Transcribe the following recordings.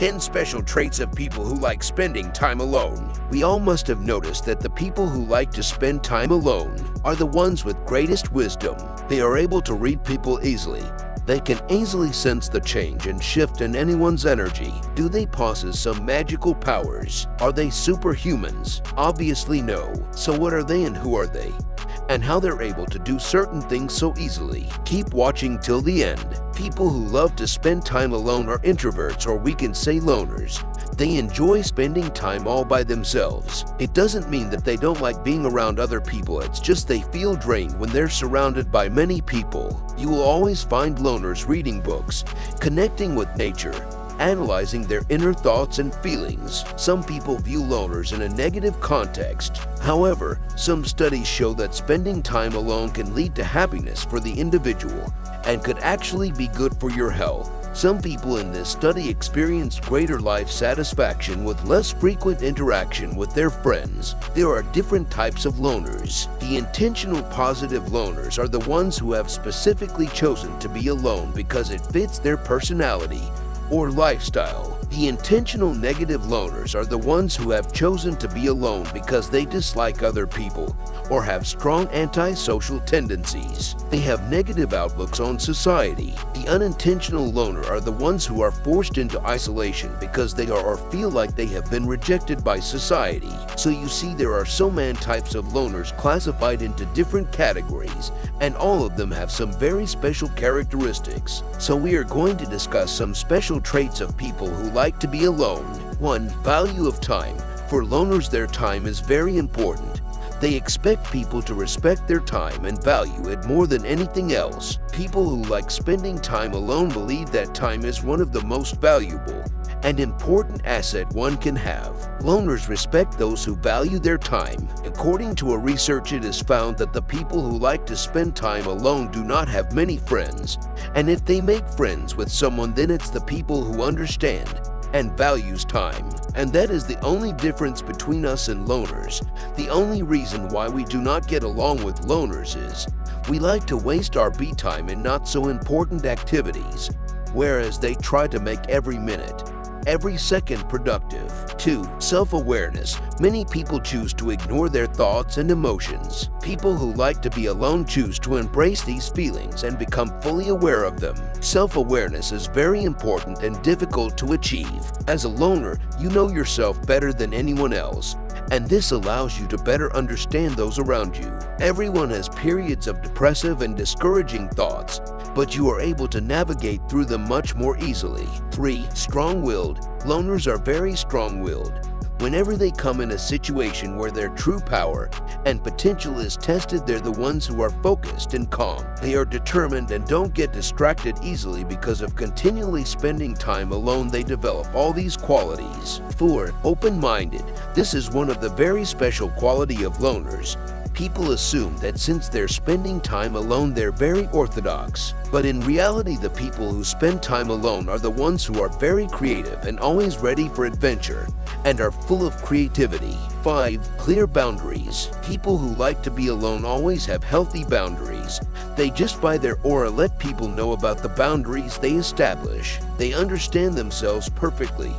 10 special traits of people who like spending time alone. We all must have noticed that the people who like to spend time alone are the ones with greatest wisdom. They are able to read people easily. They can easily sense the change and shift in anyone's energy. Do they possess some magical powers? Are they superhumans? Obviously no. So what are they and who are they? And how they're able to do certain things so easily. Keep watching till the end. People who love to spend time alone are introverts, or we can say loners. They enjoy spending time all by themselves. It doesn't mean that they don't like being around other people, it's just they feel drained when they're surrounded by many people. You will always find loners reading books, connecting with nature, analyzing their inner thoughts and feelings. Some people view loners in a negative context. However, some studies show that spending time alone can lead to happiness for the individual and could actually be good for your health. Some people in this study experienced greater life satisfaction with less frequent interaction with their friends. There are different types of loners. The intentional positive loners are the ones who have specifically chosen to be alone because it fits their personality or lifestyle. The intentional negative loners are the ones who have chosen to be alone because they dislike other people or have strong antisocial tendencies. They have negative outlooks on society. The unintentional loner are the ones who are forced into isolation because they are or feel like they have been rejected by society. So you see, there are so many types of loners classified into different categories, and all of them have some very special characteristics. So we are going to discuss some special traits of people who like to be alone. 1. Value of time. For loners, their time is very important. They expect people to respect their time and value it more than anything else. People who like spending time alone believe that time is one of the most valuable and important asset one can have. Loners respect those who value their time. According to a research, it is found that the people who like to spend time alone do not have many friends. And if they make friends with someone, then it's the people who understand and values time. And that is the only difference between us and loners. The only reason why we do not get along with loners is we like to waste our be time in not so important activities, whereas they try to make every minute, every second productive. 2. Self-awareness. Many people choose to ignore their thoughts and emotions. People who like to be alone choose to embrace these feelings and become fully aware of them. Self-awareness is very important and difficult to achieve. As a loner, you know yourself better than anyone else, and this allows you to better understand those around you. Everyone has periods of depressive and discouraging thoughts, but you are able to navigate through them much more easily. 3. Strong-willed. Loners are very strong-willed. Whenever they come in a situation where their true power and potential is tested, they're the ones who are focused and calm. They are determined and don't get distracted easily because of continually spending time alone. They develop all these qualities. 4. Open-minded. This is one of the very special quality of loners. People assume that since they're spending time alone, they're very orthodox. But in reality, the people who spend time alone are the ones who are very creative and always ready for adventure and are full of creativity. 5. Clear boundaries. People who like to be alone always have healthy boundaries. They just by their aura let people know about the boundaries they establish. They understand themselves perfectly.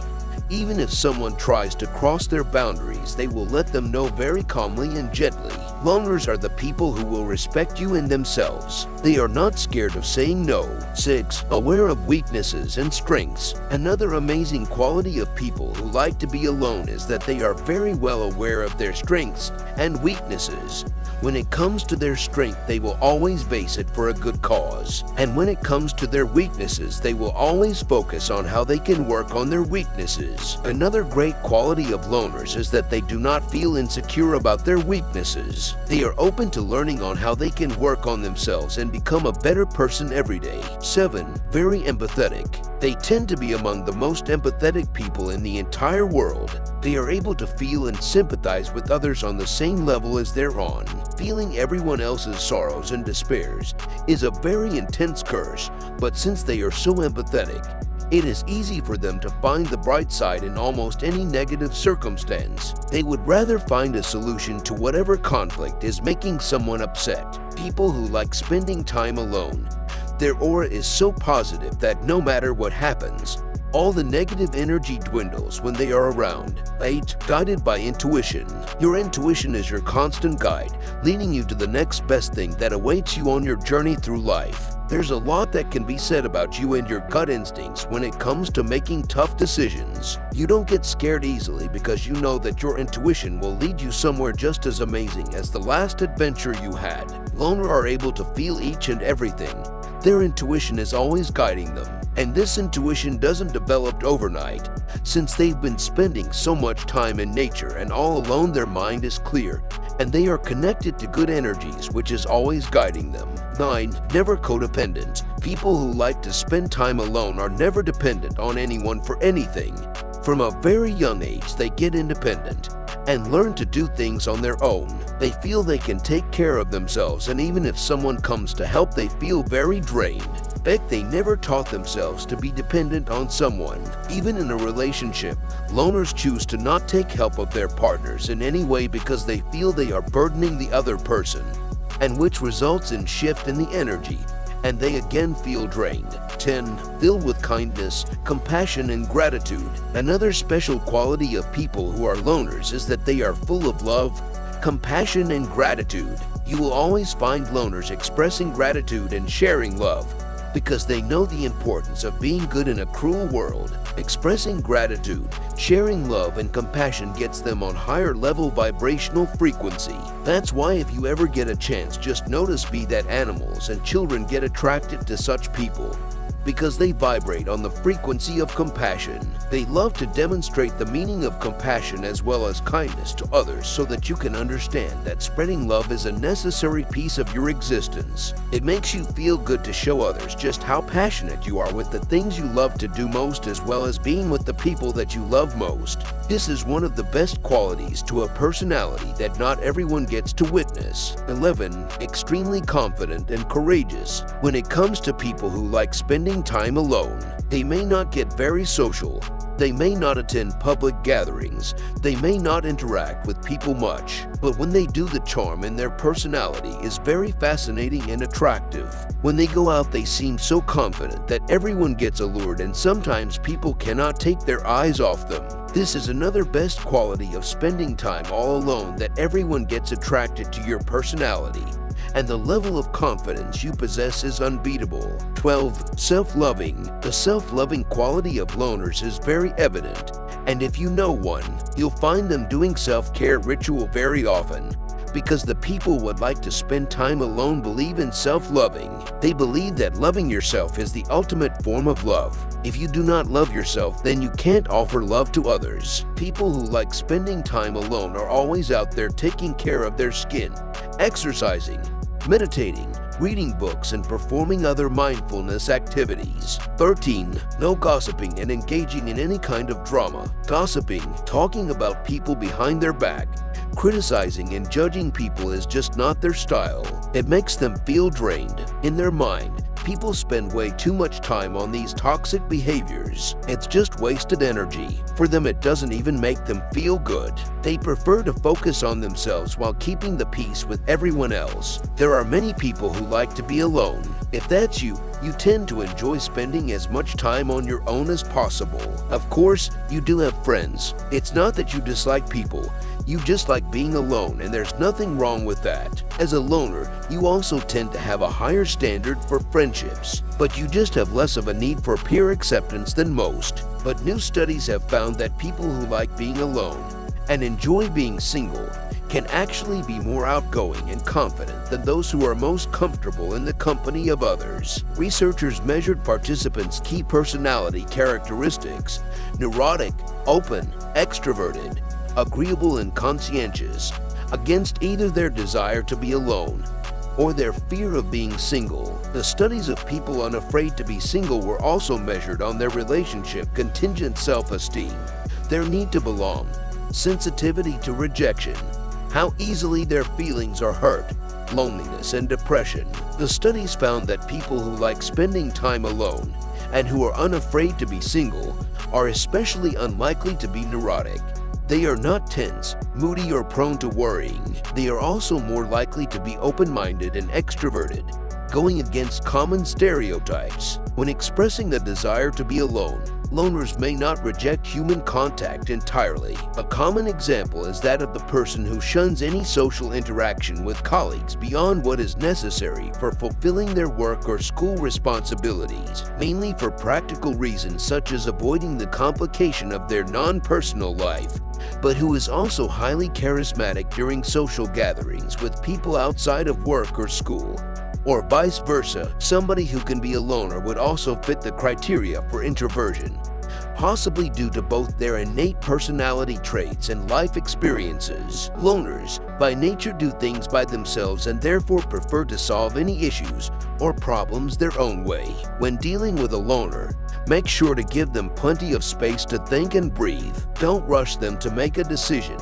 Even if someone tries to cross their boundaries, they will let them know very calmly and gently. Loners are the people who will respect you and themselves. They are not scared of saying no. 6. Aware of weaknesses and strengths. Another amazing quality of people who like to be alone is that they are very well aware of their strengths and weaknesses. When it comes to their strength, they will always base it for a good cause. And when it comes to their weaknesses, they will always focus on how they can work on their weaknesses. Another great quality of loners is that they do not feel insecure about their weaknesses. They are open to learning on how they can work on themselves and become a better person every day. 7. Very empathetic. They tend to be among the most empathetic people in the entire world. They are able to feel and sympathize with others on the same level as they're on. Feeling everyone else's sorrows and despairs is a very intense curse, but since they are so empathetic, it is easy for them to find the bright side in almost any negative circumstance. They would rather find a solution to whatever conflict is making someone upset. People who like spending time alone. Their aura is so positive that no matter what happens, All the negative energy dwindles when they are around. 8. Guided by intuition. Your intuition is your constant guide, leading you to the next best thing that awaits you on your journey through life. There's a lot that can be said about you and your gut instincts when it comes to making tough decisions. You don't get scared easily because you know that your intuition will lead you somewhere just as amazing as the last adventure you had. Loners are able to feel each and everything. Their intuition is always guiding them, and this intuition doesn't develop overnight. Since they've been spending so much time in nature and all alone, their mind is clear, and they are connected to good energies, which is always guiding them. 9. Never codependent. People who like to spend time alone are never dependent on anyone for anything. From a very young age, they get independent and learn to do things on their own. They feel they can take care of themselves, and even if someone comes to help, they feel very drained. In fact, they never taught themselves to be dependent on someone. Even in a relationship, loners choose to not take help of their partners in any way because they feel they are burdening the other person, and which results in shift in the energy, and they again feel drained. 10. Filled with kindness, compassion, and gratitude. Another special quality of people who are loners is that they are full of love, compassion, and gratitude. You will always find loners expressing gratitude and sharing love because they know the importance of being good in a cruel world. Expressing gratitude, sharing love, and compassion gets them on higher level vibrational frequency. That's why if you ever get a chance, just notice that animals and children get attracted to such people because they vibrate on the frequency of compassion. They love to demonstrate the meaning of compassion as well as kindness to others so that you can understand that spreading love is a necessary piece of your existence. It makes you feel good to show others just how passionate you are with the things you love to do most, as well as being with the people that you love most. This is one of the best qualities to a personality that not everyone gets to witness. 11. Extremely confident and courageous. When it comes to people who like spending time alone, they may not get very social. They may not attend public gatherings. They may not interact with people much. But when they do, the charm in their personality is very fascinating and attractive. When they go out, they seem so confident that everyone gets allured, and sometimes people cannot take their eyes off them. This is another best quality of spending time all alone, that everyone gets attracted to your personality, and the level of confidence you possess is unbeatable. 12. Self-loving. The self-loving quality of loners is very evident, and if you know one, you'll find them doing self-care ritual very often. Because the people would like to spend time alone believe in self-loving. They believe that loving yourself is the ultimate form of love. If you do not love yourself, then you can't offer love to others. People who like spending time alone are always out there taking care of their skin, exercising, meditating, reading books, and performing other mindfulness activities. 13. No gossiping and engaging in any kind of drama. Gossiping, talking about people behind their back, criticizing and judging people is just not their style. It makes them feel drained. In their mind, people spend way too much time on these toxic behaviors. It's just wasted energy. For them, it doesn't even make them feel good. They prefer to focus on themselves while keeping the peace with everyone else. There are many people who like to be alone. If that's you, you tend to enjoy spending as much time on your own as possible. Of course, you do have friends. It's not that you dislike people. You just like being alone, and there's nothing wrong with that. As a loner, you also tend to have a higher standard for friendships, but you just have less of a need for peer acceptance than most. But new studies have found that people who like being alone and enjoy being single can actually be more outgoing and confident than those who are most comfortable in the company of others. Researchers measured participants' key personality characteristics: neurotic, open, extroverted, agreeable, and conscientious, against either their desire to be alone or their fear of being single. The studies of people unafraid to be single were also measured on their relationship contingent self-esteem, their need to belong, sensitivity to rejection, how easily their feelings are hurt, loneliness, and depression. The studies found that people who like spending time alone and who are unafraid to be single are especially unlikely to be neurotic. They are not tense, moody, or prone to worrying. They are also more likely to be open-minded and extroverted. going against common stereotypes. When expressing the desire to be alone, loners may not reject human contact entirely. A common example is that of the person who shuns any social interaction with colleagues beyond what is necessary for fulfilling their work or school responsibilities, mainly for practical reasons such as avoiding the complication of their non-personal life, but who is also highly charismatic during social gatherings with people outside of work or school. Or vice versa, somebody who can be a loner would also fit the criteria for introversion, possibly due to both their innate personality traits and life experiences. Loners, by nature, do things by themselves and therefore prefer to solve any issues or problems their own way. When dealing with a loner, make sure to give them plenty of space to think and breathe. Don't rush them to make a decision,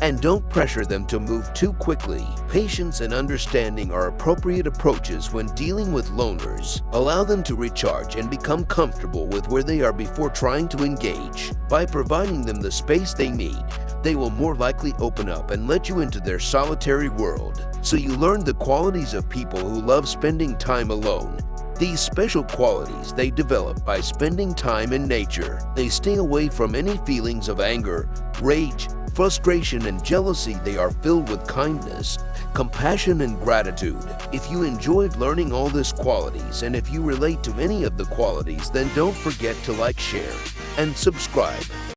and don't pressure them to move too quickly. Patience and understanding are appropriate approaches when dealing with loners. Allow them to recharge and become comfortable with where they are before trying to engage. By providing them the space they need, they will more likely open up and let you into their solitary world. So you learn the qualities of people who love spending time alone. These special qualities they develop by spending time in nature. They stay away from any feelings of anger, rage, frustration, and jealousy. They are filled with kindness, compassion, and gratitude. If you enjoyed learning all these qualities, and if you relate to any of the qualities, then don't forget to like, share, and subscribe.